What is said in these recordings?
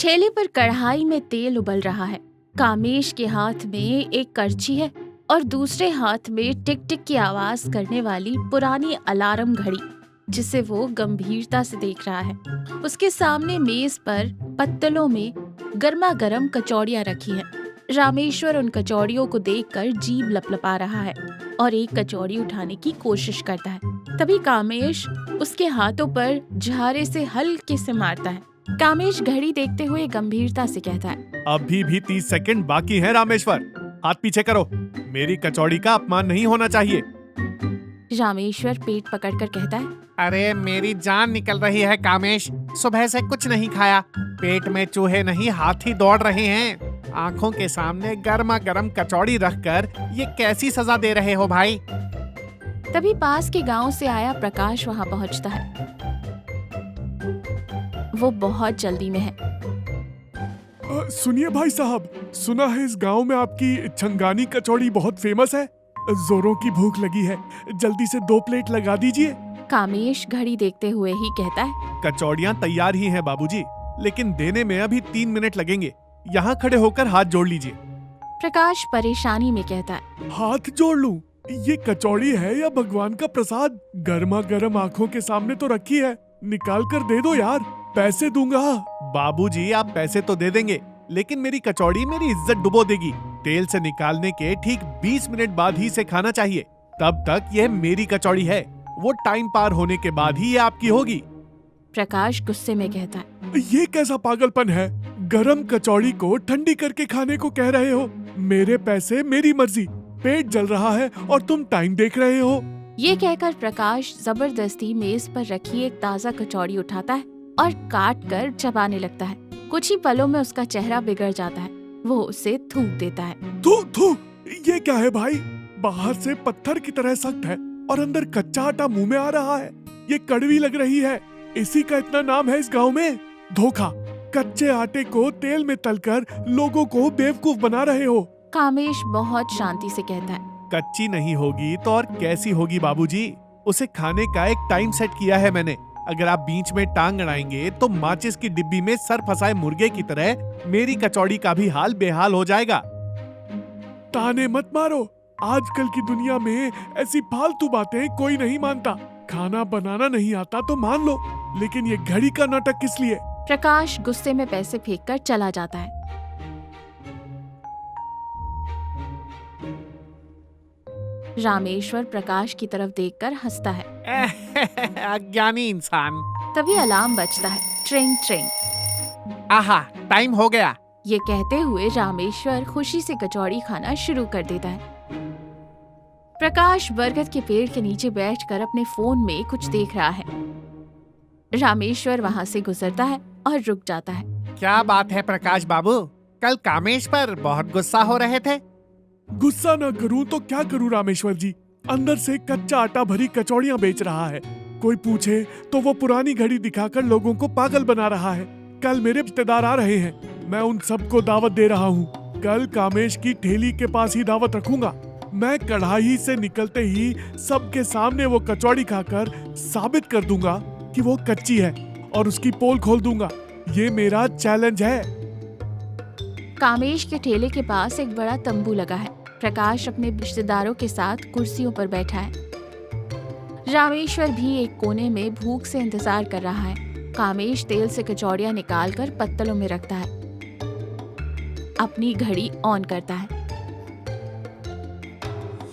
ठेले पर कढ़ाई में तेल उबल रहा है। कामेश के हाथ में एक करछी है और दूसरे हाथ में टिक टिक की आवाज करने वाली पुरानी अलार्म घड़ी, जिसे वो गंभीरता से देख रहा है। उसके सामने मेज पर पत्तलों में गर्मा गर्म कचौड़ियां रखी हैं। रामेश्वर उन कचौड़ियों को देखकर जीभ लपलपा रहा है और एक कचौड़ी उठाने की कोशिश करता है। तभी कामेश उसके हाथों पर झारे से हल्के से मारता है। कामेश घड़ी देखते हुए गंभीरता से कहता है, अभी भी 30 सेकंड बाकी है रामेश्वर, हाथ पीछे करो, मेरी कचौड़ी का अपमान नहीं होना चाहिए। रामेश्वर पेट पकड़कर कहता है, अरे मेरी जान निकल रही है कामेश, सुबह से कुछ नहीं खाया, पेट में चूहे नहीं हाथी दौड़ रहे हैं। आंखों के सामने गर्मा गर्म कचौड़ी रखकर ये कैसी सजा दे रहे हो भाई? तभी पास के गांव से आया प्रकाश वहां पहुंचता है। वो बहुत जल्दी में है। सुनिए भाई साहब, सुना है इस गांव में आपकी छंगानी कचौड़ी बहुत फेमस है। जोरों की भूख लगी है, जल्दी से 2 प्लेट लगा दीजिए। कामेश घड़ी देखते हुए ही कहता है, कचौड़ियाँ तैयार ही हैं बाबूजी, लेकिन देने में अभी 3 मिनट लगेंगे। यहाँ खड़े होकर हाथ जोड़ लीजिए। प्रकाश परेशानी में कहता है, हाथ जोड़ लूं? ये कचौड़ी है या भगवान का प्रसाद? गर्मा गर्म आंखों के सामने तो रखी है, निकाल कर दे दो यार, पैसे दूंगा। बाबूजी आप पैसे तो दे देंगे, लेकिन मेरी कचौड़ी मेरी इज्जत डुबो देगी। तेल से निकालने के ठीक 20 मिनट बाद ही इसे खाना चाहिए, तब तक यह मेरी कचौड़ी है। वो टाइम पार होने के बाद ही ये आपकी होगी। प्रकाश गुस्से में कहता है, ये कैसा पागलपन है? गरम कचौड़ी को ठंडी करके खाने को कह रहे हो? मेरे पैसे मेरी मर्जी, पेट जल रहा है और तुम टाइम देख रहे हो। ये कहकर प्रकाश जबरदस्ती मेज पर रखी एक ताजा कचौड़ी उठाता है और काट कर चबाने लगता है। कुछ ही पलों में उसका चेहरा बिगड़ जाता है। वो उसे थूक देता है। थू थू, ये क्या है भाई? बाहर से पत्थर की तरह सख्त है और अंदर कच्चा आटा मुंह में आ रहा है। ये कड़वी लग रही है। इसी का इतना नाम है इस गांव में, धोखा। कच्चे आटे को तेल में तलकर लोगों को बेवकूफ बना रहे हो। कामेश बहुत शांति से कहता है, कच्ची नहीं होगी तो और कैसी होगी बाबूजी? उसे खाने का एक टाइम सेट किया है मैंने। अगर आप बीच में टांग अड़ाएंगे तो माचिस की डिब्बी में सर फंसाए मुर्गे की तरह मेरी कचौड़ी का भी हाल बेहाल हो जाएगा। ताने मत मारो, आजकल की दुनिया में ऐसी फालतू बातें कोई नहीं मानता। खाना बनाना नहीं आता तो मान लो, लेकिन ये घड़ी का नाटक किस लिए? प्रकाश गुस्से में पैसे फेंककर चला जाता है। रामेश्वर प्रकाश की तरफ देखकर हंसता है। अज्ञानी इंसान। तभी अलार्म बजता है, ट्रिंग ट्रिंग। आहा, टाइम हो गया। ये कहते हुए रामेश्वर खुशी से कचौड़ी खाना शुरू कर देता है। प्रकाश बरगद के पेड़ के नीचे बैठकर अपने फोन में कुछ देख रहा है। रामेश्वर वहाँ से गुजरता है और रुक जाता है। क्या बात है प्रकाश बाबू, कल कामेश पर बहुत गुस्सा हो रहे थे। गुस्सा न करूं तो क्या करूं रामेश्वर जी? अंदर से कच्चा आटा भरी कचौड़ियां बेच रहा है। कोई पूछे तो वो पुरानी घड़ी दिखाकर लोगों को पागल बना रहा है। कल मेरे रिश्तेदार आ रहे हैं, मैं उन सबको दावत दे रहा हूँ। कल कामेश की ठेली के पास ही दावत रखूंगा। मैं कढ़ाई से निकलते ही सबके सामने वो कचौड़ी खाकर साबित कर दूंगा कि वो कच्ची है और उसकी पोल खोल दूंगा। ये मेरा चैलेंज है। कामेश के ठेले के पास एक बड़ा तंबू लगा है। प्रकाश अपने रिश्तेदारों के साथ कुर्सियों पर बैठा है। रामेश्वर भी एक कोने में भूख से इंतजार कर रहा है। कामेश तेल से कचौड़ियां निकालकर पत्तलों में रखता है, अपनी घड़ी ऑन करता है।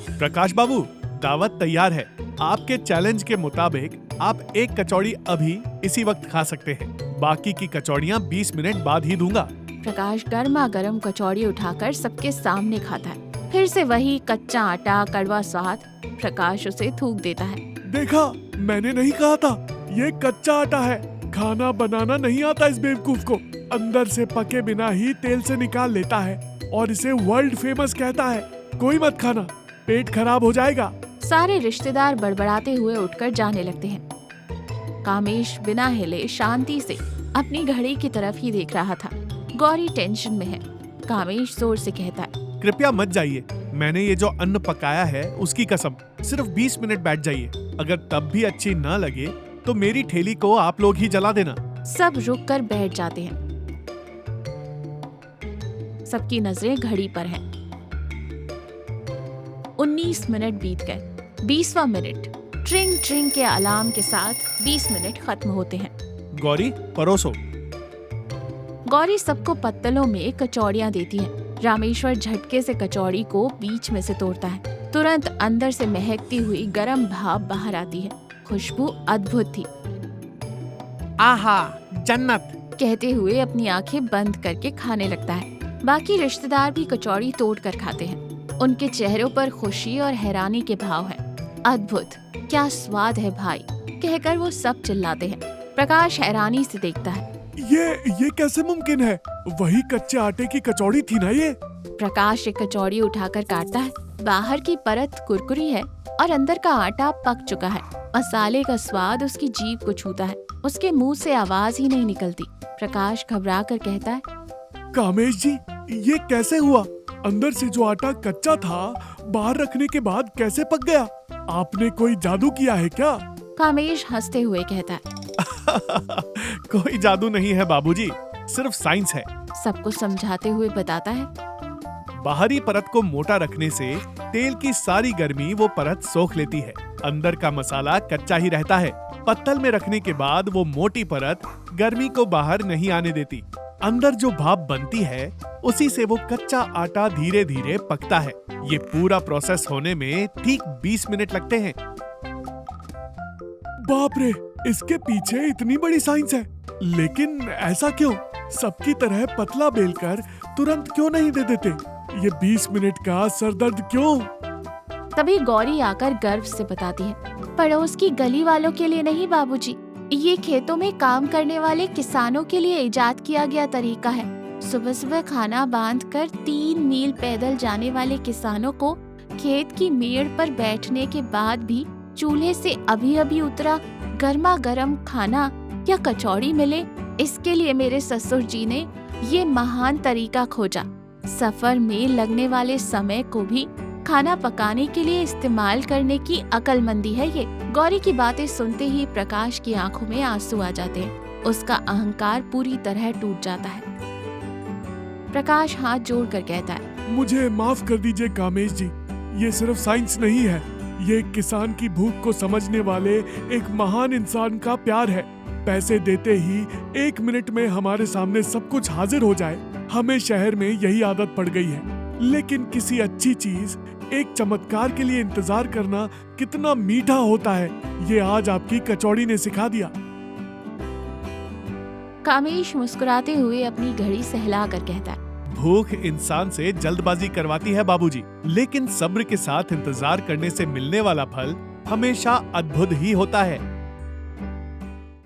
प्रकाश बाबू, दावत तैयार है। आपके चैलेंज के मुताबिक आप एक कचौड़ी अभी इसी वक्त खा सकते हैं। बाकी की कचौड़ियाँ 20 मिनट बाद ही दूंगा। प्रकाश गर्मा गर्म कचौड़ी उठाकर सबके सामने खाता है। फिर से वही कच्चा आटा, कड़वा स्वाद। प्रकाश उसे थूक देता है। देखा, मैंने नहीं कहा था? ये कच्चा आटा है। खाना बनाना नहीं आता इस बेवकूफ को। अंदर से पके बिना ही तेल से निकाल लेता है और इसे वर्ल्ड फेमस कहता है। कोई मत खाना, पेट खराब हो जाएगा। सारे रिश्तेदार बड़बड़ाते हुए उठकर जाने लगते हैं। कामेश बिना हिले शांति से अपनी घड़ी की तरफ ही देख रहा था। गौरी टेंशन में है। कामेश जोर से कहता है, कृपया मत जाइए। मैंने ये जो अन्न पकाया है उसकी कसम, सिर्फ 20 मिनट बैठ जाइए। अगर तब भी अच्छी ना लगे तो मेरी ठेली को आप लोग ही जला देना। सब रुक कर बैठ जाते हैं। सबकी नजरें घड़ी पर हैं। 19 मिनट बीत गए। 20वां मिनट। ट्रिंग ट्रिंग के अलार्म के साथ 20 मिनट खत्म होते हैं। गौरी, परोसो। गौरी सबको पत्तलों में कचौड़ियाँ देती है। रामेश्वर झटके से कचौड़ी को बीच में से तोड़ता है। तुरंत अंदर से महकती हुई गरम भाप बाहर आती है। खुशबू अद्भुत थी। आहा, जन्नत। कहते हुए अपनी आंखें बंद करके खाने लगता है। बाकी रिश्तेदार भी कचौड़ी तोड़ कर खाते हैं। उनके चेहरों पर खुशी और हैरानी के भाव हैं। अद्भुत, क्या स्वाद है भाई, कहकर वो सब चिल्लाते हैं। प्रकाश हैरानी से देखता है। ये कैसे मुमकिन है? वही कच्चे आटे की कचौड़ी थी ना ये? प्रकाश एक कचौड़ी उठाकर काटता है। बाहर की परत कुरकुरी है और अंदर का आटा पक चुका है। मसाले का स्वाद उसकी जीभ को छूता है। उसके मुंह से आवाज ही नहीं निकलती। प्रकाश घबरा कर कहता है, कामेश जी, ये कैसे हुआ? अंदर से जो आटा कच्चा था, बाहर रखने के बाद कैसे पक गया? आपने कोई जादू किया है क्या? कामेश हंसते हुए कहता है। कोई जादू नहीं है बाबूजी, सिर्फ साइंस है। सबको समझाते हुए बताता है। बाहरी परत को मोटा रखने से तेल की सारी गर्मी वो परत सोख लेती है। अंदर का मसाला कच्चा ही रहता है। पत्तल में रखने के बाद वो मोटी परत गर्मी को बाहर नहीं आने देती। अंदर जो भाप बनती है, उसी से वो कच्चा आटा धीरे धीरे पकता है। ये पूरा प्रोसेस होने में ठीक 20 मिनट लगते हैं। बाप रे, इसके पीछे इतनी बड़ी साइंस है। लेकिन ऐसा क्यों? सबकी तरह पतला बेलकर तुरंत क्यों नहीं दे देते? ये 20 मिनट का सरदर्द क्यों? तभी गौरी आकर गर्व से बताती है, पड़ोस की गली वालों के लिए नहीं बाबूजी, ये खेतों में काम करने वाले किसानों के लिए इजाद किया गया तरीका है। सुबह सुबह खाना बांधकर 3 मील पैदल जाने वाले किसानों को खेत की मेड़ पर बैठने के बाद भी चूल्हे से अभी अभी उतरा गर्मा गर्म खाना या कचौड़ी मिले, इसके लिए मेरे ससुर जी ने ये महान तरीका खोजा। सफर में लगने वाले समय को भी खाना पकाने के लिए इस्तेमाल करने की अक्लमंदी है ये। गौरी की बातें सुनते ही प्रकाश की आंखों में आंसू आ जाते हैं। उसका अहंकार पूरी तरह टूट जाता है। प्रकाश हाथ जोड़कर कहता है, मुझे माफ कर दीजिए कामेश जी, ये सिर्फ साइंस नहीं है, ये किसान की भूख को समझने वाले एक महान इंसान का प्यार है। पैसे देते ही 1 मिनट में हमारे सामने सब कुछ हाजिर हो जाए, हमें शहर में यही आदत पड़ गई है। लेकिन किसी अच्छी चीज, एक चमत्कार के लिए इंतजार करना कितना मीठा होता है, ये आज आपकी कचौड़ी ने सिखा दिया। कामेश मुस्कुराते हुए अपनी घड़ी सहलाकर कहता है, भूख इंसान से जल्दबाजी करवाती है बाबूजी, लेकिन सब्र के साथ इंतजार करने से मिलने वाला फल हमेशा अद्भुत ही होता है।